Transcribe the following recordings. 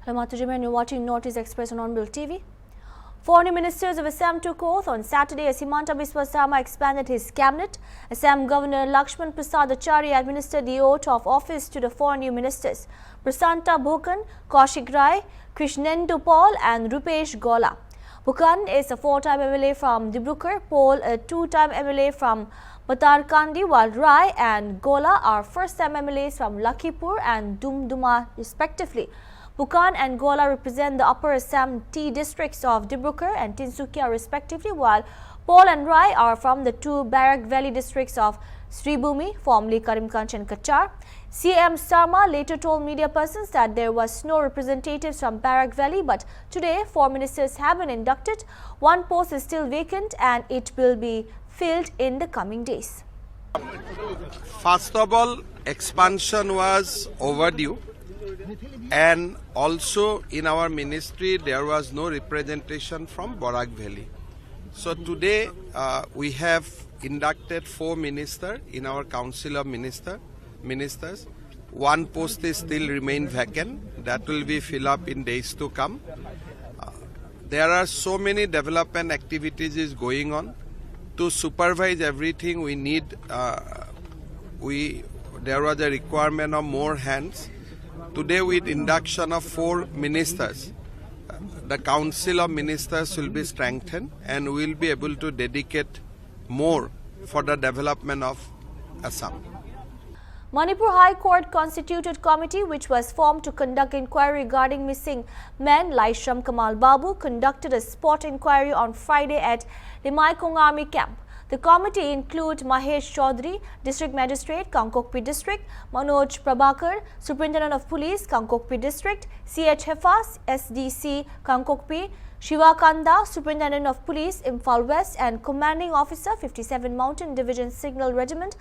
Hello, Matujima, and you're watching Northeast Express on Onbill TV. Foreign ministers of Assam took oath on Saturday as Himanta Biswa Sarma expanded his cabinet. Assam Governor Lakshman Prasad Acharya administered the oath of office to the four new ministers, Prasanta Bhukan, Kaushik Rai, Krishnendu Paul and Rupesh Gola. Bhukan is a four-time MLA from Dibrugarh, Paul a two-time MLA from Patarkandi, while Rai and Gola are first-time MLAs from Lakhipur and Dumduma respectively. Bhukan and Gola represent the Upper Assam tea districts of Dibrugarh and Tinsukia respectively, while Paul and Rai are from the two Barak Valley districts of Sribhumi, formerly Karimganj and Kachar. CM Sarma later told media persons that there was no representatives from Barak Valley, but today four ministers have been inducted. One post is still vacant and it will be filled in the coming days. First of all, expansion was overdue, and also in our ministry there was no representation from Barak Valley. So today we have inducted four ministers in our Council of Ministers. One post is still remain vacant. That will be filled up in days to come. There are so many development activities is going on. To supervise everything, we need. There was a requirement of more hands. Today, with induction of four ministers, the Council of Ministers will be strengthened and we will be able to dedicate more for the development of Assam. Manipur High Court constituted committee which was formed to conduct inquiry regarding missing men Laishram Kamal Babu conducted a spot inquiry on Friday at Limaikong Army Camp. The committee include Mahesh Chaudhary, District Magistrate, Kangkokpi District, Manoj Prabhakar, Superintendent of Police, Kangkokpi District, CH Hefas, SDC, Kangkokpi, Shivakanda, Superintendent of Police, Imphal West and Commanding Officer, 57 Mountain Division Signal Regiment.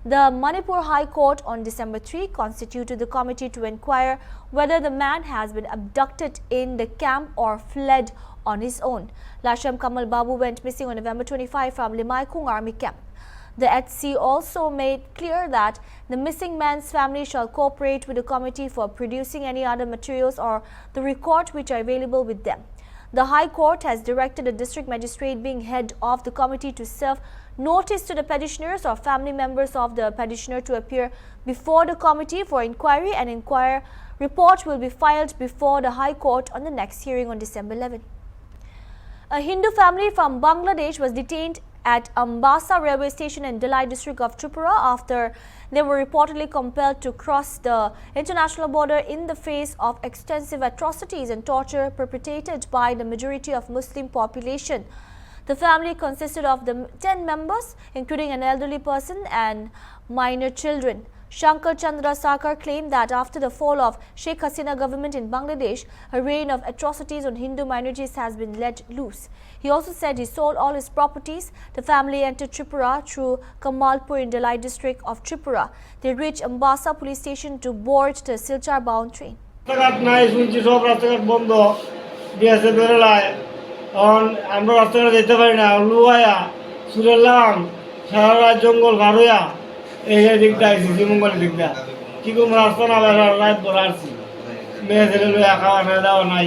The Manipur High Court on December 3 constituted the committee to inquire whether the man has been abducted in the camp or fled on his own. Laishram Kamal Babu went missing on November 25 from Limaikong Army Camp. The HC also made clear that the missing man's family shall cooperate with the committee for producing any other materials or the record which are available with them. The High Court has directed the District Magistrate being head of the committee to serve notice to the petitioners or family members of the petitioner to appear before the committee for inquiry, and inquiry report will be filed before the High Court on the next hearing on December 11. A Hindu family from Bangladesh was detained at Ambassa railway station in Dalai district of Tripura after they were reportedly compelled to cross the international border in the face of extensive atrocities and torture perpetrated by the majority of Muslim population. The family consisted of 10 members, including an elderly person and minor children. Shankar Chandra Sarkar claimed that after the fall of Sheikh Hasina government in Bangladesh, a reign of atrocities on Hindu minorities has been let loose. He also said he sold all his properties. The family entered Tripura through Kamalpur in Dalai district of Tripura. They reached Ambassa police station to board the Silchar-bound train. এই দিকটা আইছি শ্রীমঙ্গলের দিকটা কি কোন রাস্তা না রাত ভর আসছি মেয়ে ছেলে লইয়া খাওয়া না দাওয়া নাই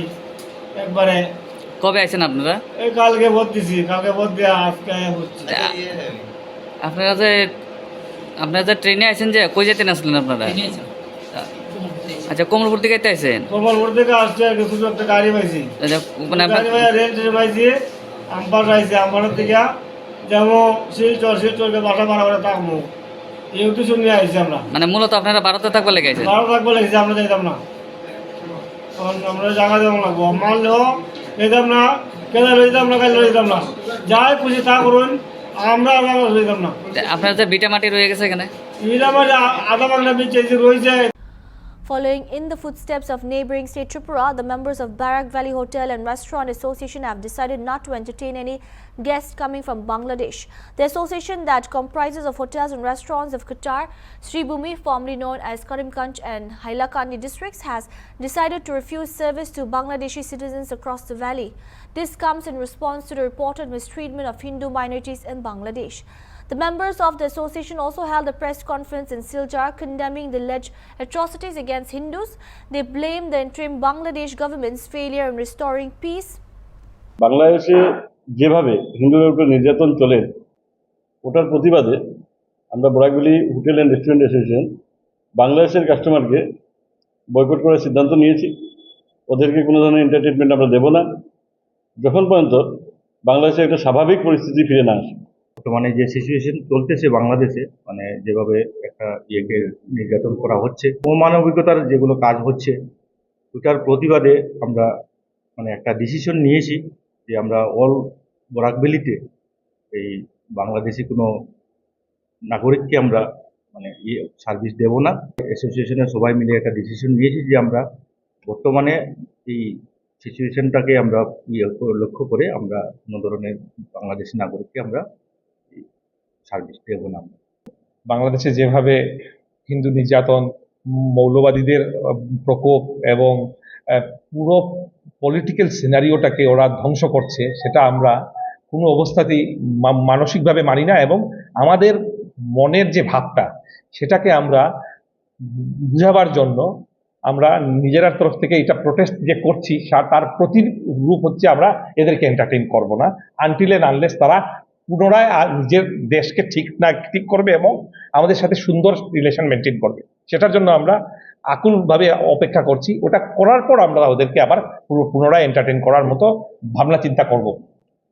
একবারে কবে আইছেন আপনারা এই কালকে ভোট দিছি কালকে ভোট দিয়া আজকে হচ্ছে আপনারা যে ট্রেনে আইছেন যে কই যেতে আসলেন আপনারা আচ্ছা কমলপুর থেকে আইছেন কমলপুর থেকে আসছে কিছু একটা গাড়ি পাইছি আচ্ছা মানে গাড়ি রেন্ট পাইছি আমপার আইছে আমপার থেকে যেমন শিলচরকে বাসা বাড়া থাকবো মানে মূলত আপনারা ভারতে থাকবে লেগেছে আমরা যাইতাম না আমরা জায়গা দেবো লাগবো মানলেও যেতাম না কেদা লইতাম না কাল লইতাম না যাই খুশি তা করুন আমরা লইতাম না আপনার যে বিটা মাটি রয়ে গেছে এখানে বিটা মাটি আধা বাংলা বিচে রয়েছে। Following in the footsteps of neighboring state Tripura, the members of Barak Valley Hotel and Restaurant Association have decided not to entertain any guests coming from Bangladesh. The association that comprises of hotels and restaurants of Qatar, Sribhumi, formerly known as Karimganj and Hailakandi districts, has decided to refuse service to Bangladeshi citizens across the valley. This comes in response to the reported mistreatment of Hindu minorities in Bangladesh. The members of the association also held a press conference in Silchar condemning the alleged atrocities against Hindus. They blamed the interim Bangladesh government's failure in restoring peace. বাংলাদেশে যেভাবে হিন্দুদের উপর নির্যাতন চলে ওটার প্রতিবাদে আমরা বরাকভ্যালি hotel and restaurant association বাংলাদেশের কাস্টমারকে বয়কট করার সিদ্ধান্ত নিয়েছি। ওদেরকে কোনো ধরনের এন্টারটেনমেন্ট আমরা দেব না যখন পর্যন্ত বাংলাদেশে একটা স্বাভাবিক পরিস্থিতি ফিরে না আসে। বর্তমানে যে সিচুয়েশন চলতেছে বাংলাদেশে, মানে যেভাবে একটা ইয়েকে নির্যাতন করা হচ্ছে, অমানবিকতার যেগুলো কাজ হচ্ছে, ওটার প্রতিবাদে আমরা মানে একটা ডিসিশন নিয়েছি যে আমরা অল বরাকভ্যালিতে এই বাংলাদেশি কোনো নাগরিককে আমরা মানে সার্ভিস দেব না। অ্যাসোসিয়েশনের সবাই মিলে একটা ডিসিশন নিয়েছি যে আমরা বর্তমানে এই সিচুয়েশনটাকে আমরা লক্ষ্য করে আমরা কোনো ধরনের বাংলাদেশি নাগরিককে আমরা সার্ভিস দেব না। বাংলাদেশে যেভাবে হিন্দু নির্যাতন, মৌলবাদীদের প্রকোপ এবং পুরো পলিটিক্যাল সিনারিওটাকে ওরা ধ্বংস করছে, সেটা আমরা কোনো অবস্থাতেই মানসিকভাবে মানি না এবং আমাদের মনের যে ভাবটা সেটাকে আমরা বুঝাবার জন্য আমরা নিজেরার তরফ থেকে এটা প্রোটেস্ট যে করছি তার প্রতিরূপ হচ্ছে আমরা এদেরকে এন্টারটেইন করব না আনটিল এন্ড আনলেস তারা পুনরায় নিজের দেশকে ঠিক করবে এবং আমাদের সাথে সুন্দর রিলেশন মেনটেন করবে। সেটার জন্য আমরা আকুলভাবে অপেক্ষা করছি। ওটা করার পর আমরা ওদেরকে আবার পুনরায় এন্টারটেইন করার মতো ভাবনা চিন্তা করব।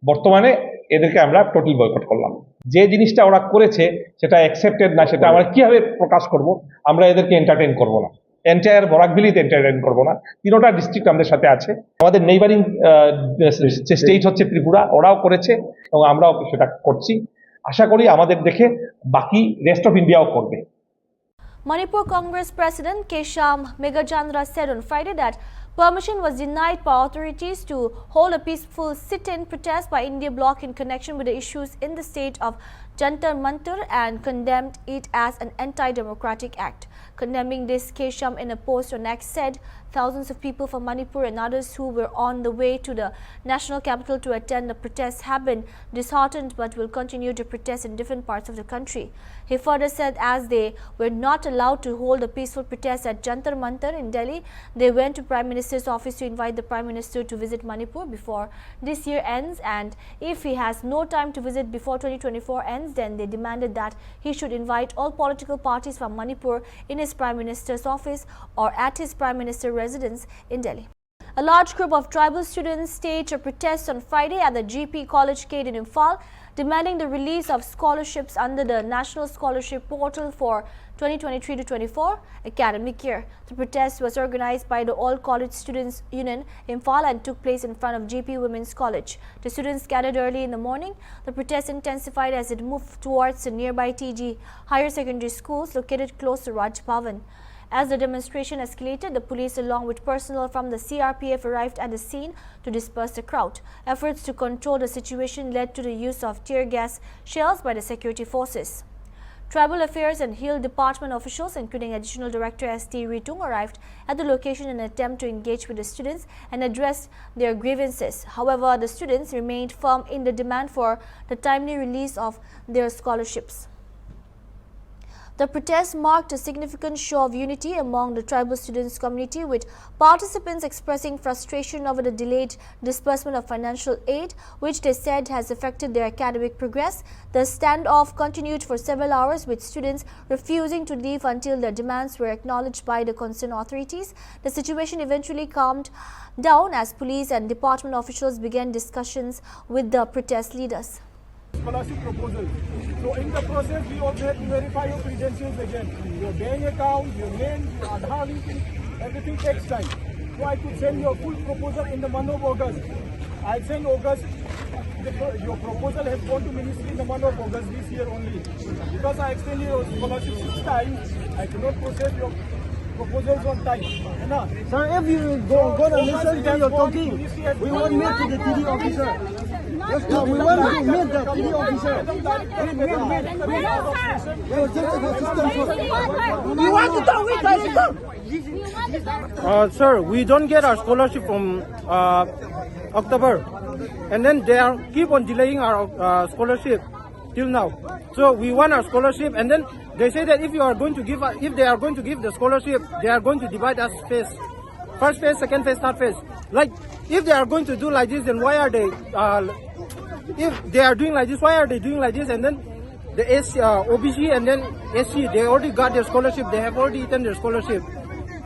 বর্তমানে এদেরকে আমরা টোটাল বয়কট করলাম। যে জিনিসটা ওরা করেছে সেটা অ্যাকসেপ্টেড না, সেটা আমরা কিভাবে প্রকাশ করব? আমরা এদেরকে এন্টারটেইন করব না, এন্টায়ার বরাকভ্যালিতে এন্টারটেইন করব না। তিনটা ডিস্ট্রিক্ট আমাদের সাথে আছে, আমাদের নেইবারিং স্টেট হচ্ছে ত্রিপুরা, ওরাও করেছে এবং আমরাও সেটা করছি। আশা করি আমাদের দেখে বাকি রেস্ট অফ ইন্ডিয়াও করবে। Manipur Congress President Kesham Megachandra said on Friday that permission was denied by authorities to hold a peaceful sit-in protest by India bloc in connection with the issues in the state of Jantar Mantar and condemned it as an anti-democratic act. Condemning this, Kesham in a post on X said thousands of people from Manipur and others who were on the way to the national capital to attend the protests have been disheartened but will continue to protest in different parts of the country. He further said as they were not allowed to hold a peaceful protest at Jantar Mantar in Delhi, they went to Prime Minister's office to invite the Prime Minister to visit Manipur before this year ends, and if he has no time to visit before 2024 ends, then they demanded that he should invite all political parties from Manipur in his Prime Minister's office or at his Prime Minister residence in Delhi. A large group of tribal students staged a protest on Friday at the GP College Gate in Imphal, demanding the release of scholarships under the National Scholarship Portal for 2023-24 academic year. The protest was organized by the All College Students Union Imphal and took place in front of GP Women's College. The students gathered early in the morning. The protest intensified as it moved towards the nearby TG higher secondary schools located close to Raj Bhavan. As the demonstration escalated, the police along with personnel from the CRPF arrived at the scene to disperse the crowd. Efforts to control the situation led to the use of tear gas shells by the security forces. Tribal Affairs and Hill Department officials, including Additional Director S.T. Ritung, arrived at the location in an attempt to engage with the students and address their grievances. However, the students remained firm in the demand for the timely release of their scholarships. The protest marked a significant show of unity among the tribal students community, with participants expressing frustration over the delayed disbursement of financial aid, which they said has affected their academic progress. The standoff continued for several hours, with students refusing to leave until their demands were acknowledged by the concerned authorities. The situation eventually calmed down as police and department officials began discussions with the protest leaders. Scholarship proposal. So in the process, we also have to verify your credentials again. Your bank account, your name, your Aadhaar linking, everything takes time. So I could send your full proposal in the month of August. I'll send August. Your proposal has gone to ministry in the month of August this year only. Because I extended your scholarship 6 times, I cannot process your proposals on time. Sir, if you go to listen to your talking, we will meet to the TD officer. We want to meet the TD officer. We want to talk with us. Sir, we don't get our scholarship from October, and then they are keep on delaying our scholarship. till now. So we want our scholarship, and then they say that if they are going to give the scholarship, they are going to divide us phase. First phase, second phase, third phase. Like, if they are going to do like this, then why are they, if they are doing like this, why are they doing like this? And then the OBC and then SC, they already got their scholarship, they have already eaten their scholarship.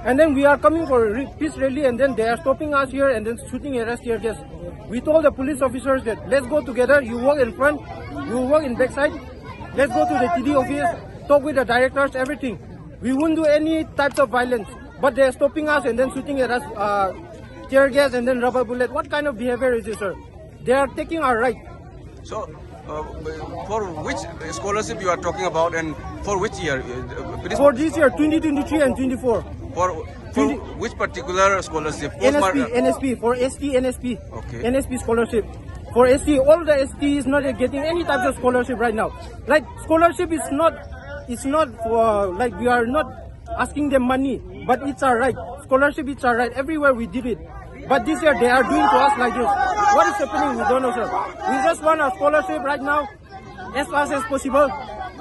And then we are coming for a peace rally, and then they are stopping us here and then shooting at us here. Just, we told the police officers that let's go together, you walk in front, you walk in backside, let's go to the TD office, talk with the directors, everything. We won't do any types of violence. But they are stopping us and then shooting at us, tear gas and then rubber bullet. What kind of behavior is this, sir? They are taking our right. So, for which scholarship you are talking about, and for which year? For this year, 2023 and 24. For which particular scholarship? NSP, for ST NSP. Okay. NSP scholarship. For ST, all the ST is not getting any types of scholarship right now. Like, scholarship is not, it's not for, like, we are not asking them money, but it's our right. Scholarship, it's our right. Everywhere we did it. But this year they are doing to us like this. What is happening? We don't know, sir. We just want our scholarship right now, as fast as possible.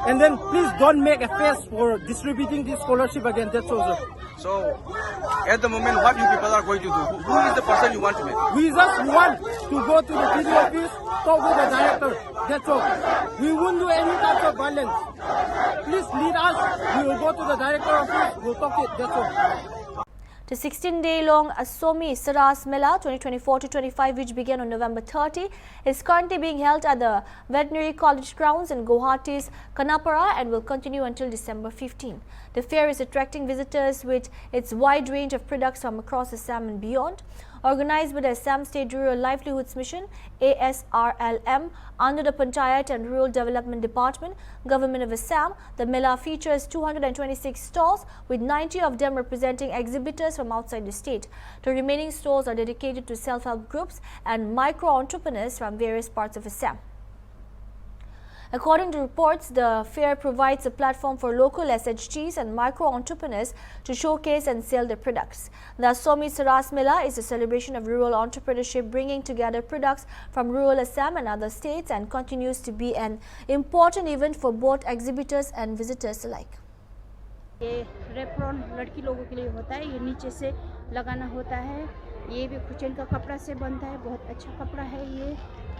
And then please don't make a fuss for distributing this scholarship again. That's all, sir. So, at the moment, what you people are going to do? Who is the person you want to meet? We just want to go to the PD office, talk with the director. That's all. We won't do any type of violence. Please lead us. We will go to the director office. We'll talk it. That's all. The 16-day-long Assomi Saras Mela 2024-25, which began on November 30, is currently being held at the Veterinary College grounds in Guwahati's Kanapara and will continue until December 15. The fair is attracting visitors with its wide range of products from across Assam and beyond. Organized by the Assam State Rural Livelihoods Mission ASRLM under the Panchayat and Rural Development Department, Government of Assam, the Mela features 226 stalls with 90 of them representing exhibitors from outside the state. The remaining stalls are dedicated to self-help groups and micro-entrepreneurs from various parts of Assam. According to reports, the fair provides a platform for local SHGs and micro-entrepreneurs to showcase and sell their products. The Assomi Saras Mela is a celebration of rural entrepreneurship, bringing together products from rural Assam and other states, and continues to be an important event for both exhibitors and visitors alike. ये रेप्रॉन लड़की लोगों के लिए होता है, ये नीचे से लगाना होता है, ये भी खुचन का कपड़ा से बनता है, बहुत अच्छा कपड़ा है ये।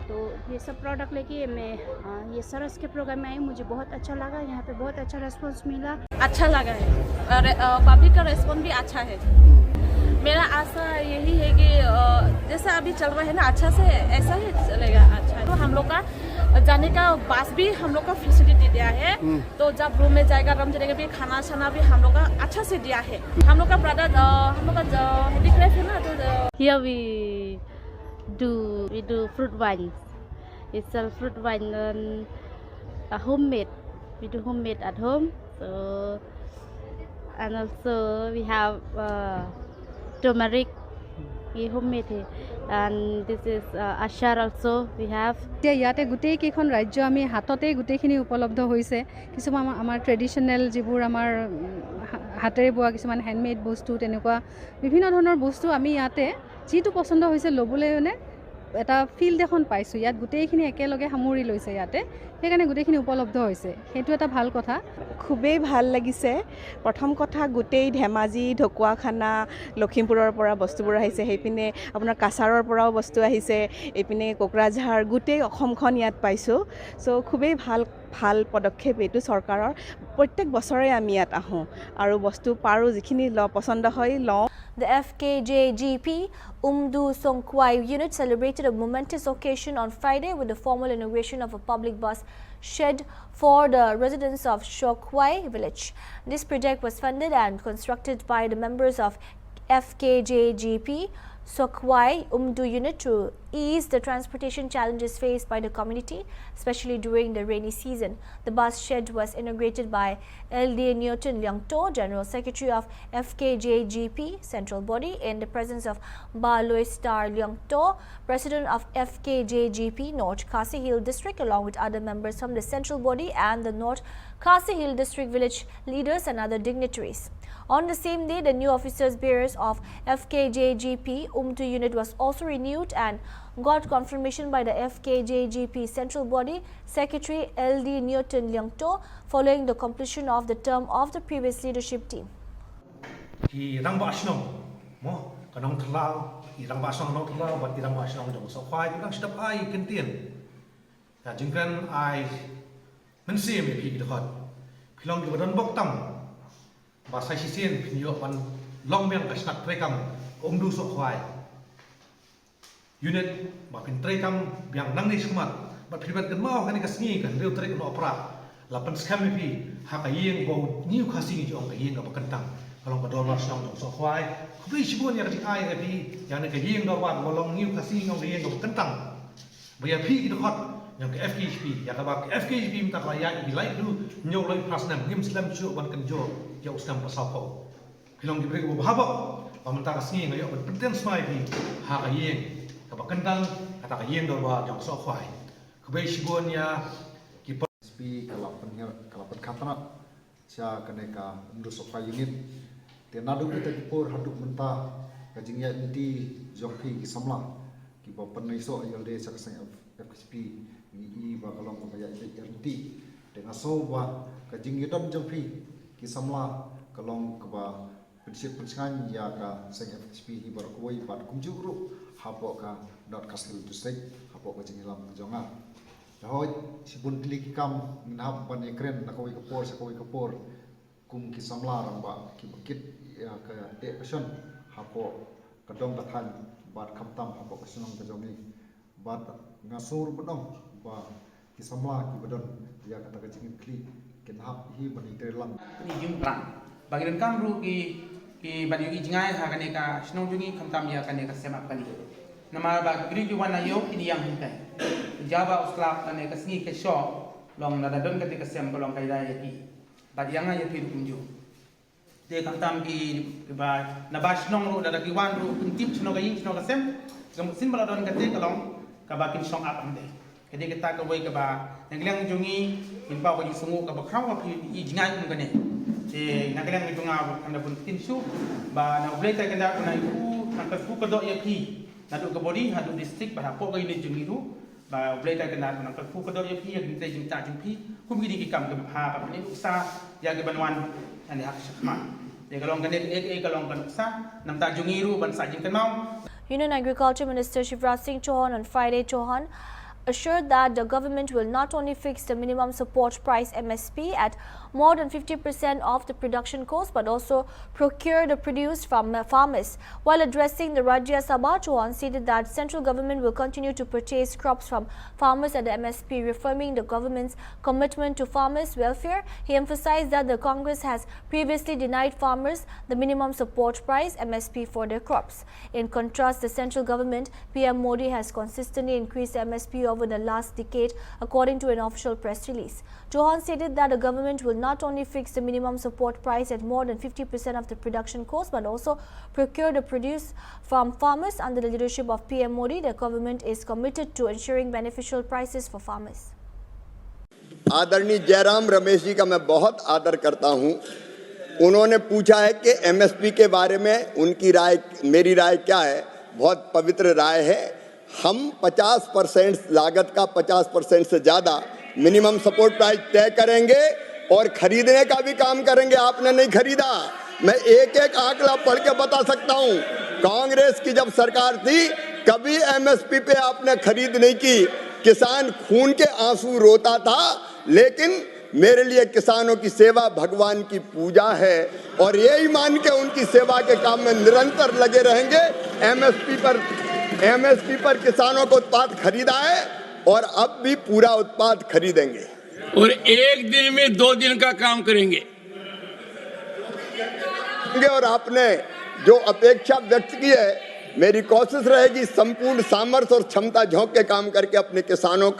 तो ये सब प्रोडक्ट लेके मैं ये सरस के प्रोग्राम में आई, मुझे बहुत अच्छा लगा, यहाँ पे बहुत अच्छा रेस्पॉन्स मिला, अच्छा लगा है और पब्लिक का रेस्पॉन्स भी अच्छा है। मेरा आशा यही है कि जैसा अभी चल रहा है ना, अच्छा से ऐसा ही चलेगा। अच्छा तो हम लोग का जाने का बस भी हम लोग का फैसिलिटी दिया है, तो जब रूम में जाएगा रम जाएगा भी खाना छाना भी हम लोग का अच्छा से दिया है। हम लोग का प्रोडक्ट हम लोग का हैंडीक्राफ्ट है ना, तो here we do fruit wine. We sell fruit wine and homemade. We do homemade at home. So and also we have turmeric. We homemade it. And this is ashar also we have. ইয়াতে গোটেই কেইখন ৰাজ্য আমি হাততে গোটেইখিনি উপলব্ধ হৈছে। কিছুমান আমাৰ ট্ৰেডিশনেল যিবোৰ আমাৰ হাতেৰে বোৱা কিছুমান হ্যান্ডমেড বস্তু, তেনেকুৱা বিভিন্ন ধৰণৰ বস্তু আমি ইয়াতে যিটো পছন্দ হৈছে ল'বলৈ মানে এটা ফিল্ড এখন পাইছো। ইয়াত গোটেইখিনি একেলগে সামৰি লৈছে ইয়াতে, সেইকাৰণে গোটেইখিনি উপলব্ধ হৈছে, সেইটো এটা ভাল কথা। খুবেই ভাল লাগিছে। প্ৰথম কথা গোটেই ধেমাজি ঢকুৱাখানা লখিমপুৰৰ পৰা বস্তুবোৰ আহিছে, সেইপিনে আপোনাৰ কাছাৰৰ পৰাও বস্তু আহিছে, এইপিনে কোকৰাঝাৰ, গোটেই অসমখন ইয়াত পাইছোঁ। চ' খুবেই ভাল পদক্ষেপ এইটো চৰকাৰৰ। প্ৰত্যেক বছৰে আমি ইয়াত আহোঁ আৰু বস্তু পাৰোঁ, যিখিনি পচন্দ হয় লওঁ। The FKJGP Umdu Songkhwai unit celebrated a momentous occasion on Friday with the formal inauguration of a public bus shed for the residents of Songkhwai village. This project was funded and constructed by the members of FKJGP Songkhwai Umdu unit to ease the transportation challenges faced by the community, especially during the rainy season. The bus shed was inaugurated by LD Newton Leongto, General Secretary of FKJGP Central Body, in the presence of Ba Loi Star Leongto, President of FKJGP North Khasi Hill District, along with other members from the Central Body and the North Khasi Hill District village leaders and other dignitaries. On the same day, the new officers bearers of FKJGP Umtu unit was also renewed and got confirmation by the FKJGP Central Body Secretary LD Newton Leongto following the completion of the term of the previous leadership team. Irang ba asnong mo kanong tlaw irang ba asnong kanong tlaw bat irang ba asnong jong so khwai irang sedap ai kentien ta jingkan ai mensim pi dkhot philong di badon bok tam ba sai sisen phinyo pan long meng kasnak trekam omdu so khwai unit ba pin trekam biang nang ni sumat ba philbat kan mau kan kasngi kan reu trek no opera lapan skam pi ha ka yeng bo niu khasi ni jong ka yeng ka kentang kalau pada orang senang dong so khwai kubri sibun yang di ai api yang nak yeng do wan bolong niu khasi ngong yeng ko kentang baya pi ki khot yang ke FKHP ya ka ba FKHP minta raya di lai lu nyok lai pasnam ngim slam chu ban kan jo ya usam pasal ko kilong diberi ko bahaba pamentah kasni ngayo ban penten smai pi ha ka yeng ka ba kentang kata ka yeng do wa jong so khwai kubri sibun ya ki SP kalapan khatana cha kaneka umdu sofa unit te nadu kita dipur haduk mentah kajingnya inti jongki ki samla ki ba panai so ayalde cha kasang FKP ni ba kalong kaya inti dengan so ba kajing yedon jongki ki samla kalong ka ba prinsip pensangan ya ka sang FKP hi bar koi bat kumjuru hapo ka dot kasil district hapo kajing lam jonga Lahoi sibun tiliki kam minhap ban ekren nakoi kapor sakoi kapor kum ki samla ramba ki bakit ya ka de person hapo kadong dathan bat khamtam hapo kasunong kajongi bat ngasur bedong ba ki samla ki bedon ya kata kajing kli kenhap hi ban itelang ni jumprang bagian kamru ki ban yugi jingai ha kaneka snong jungi khamtam ya kaneka semak kali nama ba gri juwana yo ini yang hintai Java uslap ane kasngi ke shop long nada don ketika sem kolong kaida yaki bad yang aja pi kunju de kantam ki ba na bash nong ru dada ki wan ru kuntip chno ga yin chno ga sem gam sin bala don kate kolong ka ba kin song up ande kede kita ka wei ka ba naglang jungi in ba ko yi sungu ka ba khaw ka pi i jingai kun gane e naglang junga anda pun tin su ba na blai ta kanda ko na ku na ka fu ka do yaki na do ka body hadu district ba po ga yin jungi ru ba boleh tak kenal dengan perfu kedua yang pi yang kita jumpa jumpi kum gini kikam ke ha apa ni uksa ya ke banwan ani hak syahman ya kalau kan kalau kan uksa nam ta jungiru ban sajing kan mau Union Agriculture Minister Shivraj Singh Chauhan on Friday assured that the government will not only fix the minimum support price MSP at more than 50% of the production cost but also procure the produce from farmers. While addressing the Rajya Sabha, Chauhan stated that central government will continue to purchase crops from farmers at the MSP, reaffirming the government's commitment to farmers' welfare. He emphasized that the Congress has previously denied farmers the minimum support price MSP for their crops. In contrast, the central government, PM Modi, has consistently increased MSP over the last decade, according to an official press release. Chauhan stated that the government will not only fix the minimum support price at more than 50% of the production cost, but also procure the produce from farmers. Under the leadership of PM Modi, the government is committed to ensuring beneficial prices for farmers. आदरणीय जयराम रमेश जी का मैं बहुत आदर करता हूं। उन्होंने पूछा है कि एमएसपी के बारे में उनकी राय, मेरी राय क्या है। बहुत पवित्र राय है। हम 50% लागत का 50% से ज़्यादा मिनिमम सपोर्ट प्राइस तय करेंगे और खरीदने का भी काम करेंगे। आपने नहीं खरीदा, मैं एक एक आंकड़ा पढ़ के बता सकता हूं। कांग्रेस की जब सरकार थी कभी एमएसपी पे आपने खरीद नहीं की। किसान खून के आंसू रोता था, लेकिन मेरे लिए किसानों की सेवा भगवान की पूजा है और यही मान के उनकी सेवा के काम में निरंतर लगे रहेंगे। एमएसपी पर किसानों को उत्पाद खरीदा है और अब भी पूरा उत्पाद खरीदेंगे और एक दिन में 2 दिन का काम करेंगे। और आपने जो अपेक्षा व्यक्त की है, मेरी कोशिश रहेगी संपूर्ण सामर्थ्य और क्षमता झोंक के काम करके अपने किसानों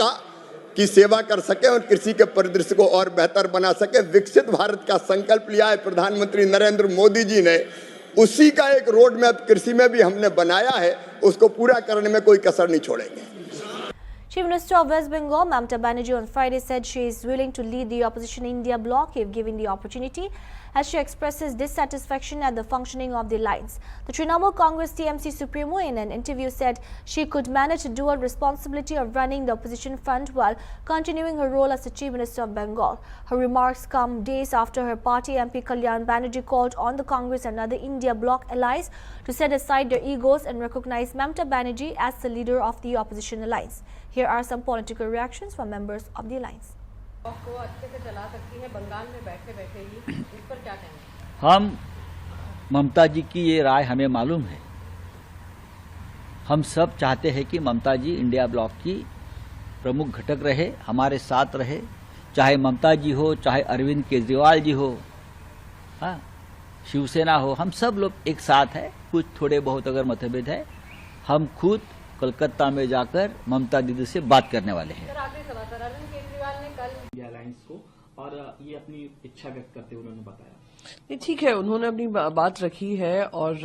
की सेवा कर सके और कृषि के परिदृश्य को और बेहतर बना सके। विकसित भारत का संकल्प लिया है प्रधानमंत्री नरेंद्र मोदी जी ने, उसी का एक रोड मैप कृषि में भी हमने बनाया है, उसको पूरा करने में कोई कसर नहीं छोड़ेंगे। Chief Minister of West Bengal, Mamata Banerjee, on Friday said she is willing to lead the opposition India bloc if given the opportunity. as she expresses dissatisfaction at the functioning of the alliance. The Trinamool Congress TMC Supremo in an interview said she could manage the dual responsibility of running the opposition front while continuing her role as the Chief Minister of Bengal. Her remarks come days after her party MP Kalyan Banerjee called on the Congress and other India bloc allies to set aside their egos and recognize Mamata Banerjee as the leader of the opposition alliance. Here are some political reactions from members of the alliance. को अच्छे से चला सकती है बंगाल में बैठे बैठे ही, इस पर क्या कहेंगे? हम ममता जी की ये राय हमें मालूम है। हम सब चाहते हैं कि ममता जी इंडिया ब्लॉक की प्रमुख घटक रहे, हमारे साथ रहे, चाहे ममता जी हो, चाहे अरविंद केजरीवाल जी हो, हाँ, शिवसेना हो, हम सब लोग एक साथ है। कुछ थोड़े बहुत अगर मतभेद है, हम खुद कोलकाता में जाकर ममता दीदी से बात करने वाले हैं। अरविंद केजरीवाल ने कल अलायंस को और ये अपनी इच्छा व्यक्त करते हुए उन्होंने बताया। नहीं, ठीक है, उन्होंने अपनी बात रखी है और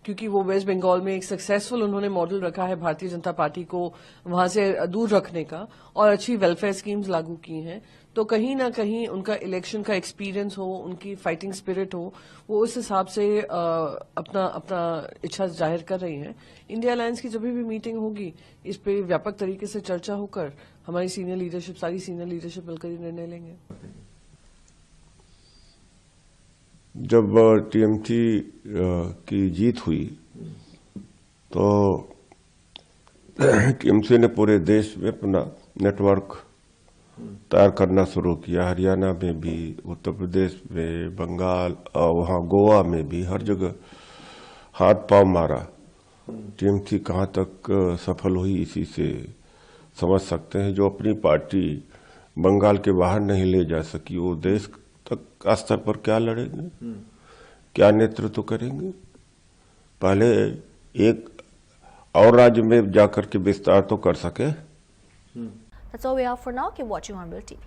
क्योंकि वो वेस्ट बंगाल में एक सक्सेसफुल उन्होंने मॉडल रखा है भारतीय जनता पार्टी को वहां से दूर रखने का और अच्छी वेलफेयर स्कीम्स लागू की हैं, तो कहीं ना कहीं उनका इलेक्शन का एक्सपीरियंस हो, उनकी फाइटिंग स्पिरिट हो, वो उस हिसाब से अपना इच्छा जाहिर कर रही हैं। इंडिया अलायंस की जब भी मीटिंग होगी इस पे व्यापक तरीके से चर्चा होकर हमारी सीनियर लीडरशिप, सारी सीनियर लीडरशिप मिलकर ये निर्णय लेंगे। जब टीएमसी की जीत हुई तो टीएमसी ने पूरे देश में अपना नेटवर्क तैयार करना शुरू किया। हरियाणा में भी, उत्तर प्रदेश में, बंगाल और वहाँ गोवा में भी, हर जगह हाथ पांव मारा। टीएमसी कहाँ तक सफल हुई इसी से समझ सकते हैं। जो अपनी पार्टी बंगाल के बाहर नहीं ले जा सकी, वो देश तक का स्तर पर क्या लड़ेंगे, क्या नेतृत्व करेंगे। पहले एक और राज्य में जाकर के विस्तार तो कर सके। That's all we have for now. Keep watching Hornbill TV.